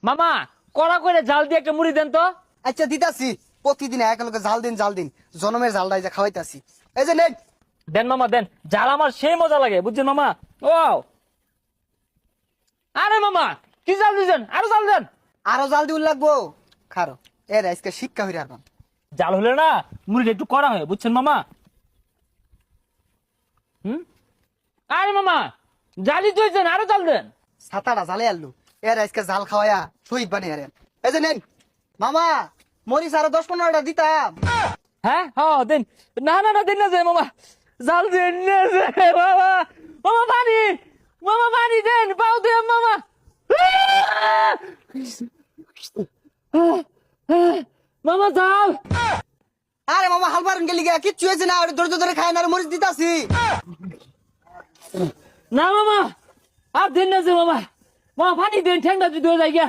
মামা কড়া করে জাল দিয়ে একটা মুড়ি দেন তো। আচ্ছা দিতাছি, প্রতিদিন একেলগে জাল দিন জনমের জালটাই যে খাওয়াইতাছি। এই যে নেন। দেন মামা দেন, জাল আমার সেই মজা লাগে বুঝছেন মামা। ও আরে মামা কি জাল দিয়েছেন, আরো জাল দেন। আরো জাল দিউল লাগবো, খারো এর আজকে শিক্ষা হইরে আরবাম। জাল হলে না মুড়িটা একটু করা হয় বুঝছেন মামা। আরে মামা জালি দিয়েছেন, আরো জাল দেন। ছাতাটা জালে আনলু, এর আজকে জাল খাওয়ায়া শহীদ বানিয়ে আরেন। এই যে নেন মামা, মরিচ আরো 10-15টা দিতাম। হ্যাঁ হ্যাঁ দেন। না না না দেন না যে মামা, জাল দেন না যে মামা। মামা পানি, মামা পানি দেন, পাও দেন মামা। মামা জাল। আরে মামা হাল পারেন গেলি গা, কিচ্ছু হয়েছে না, ওটা ধৈর্য ধরে খায় না, আর মরিচ দিতাছি। না মামা আর দেন না যে মামা, মামা পানি দেন, ঠ্যাংটা যদি হয়ে যায় গিয়া।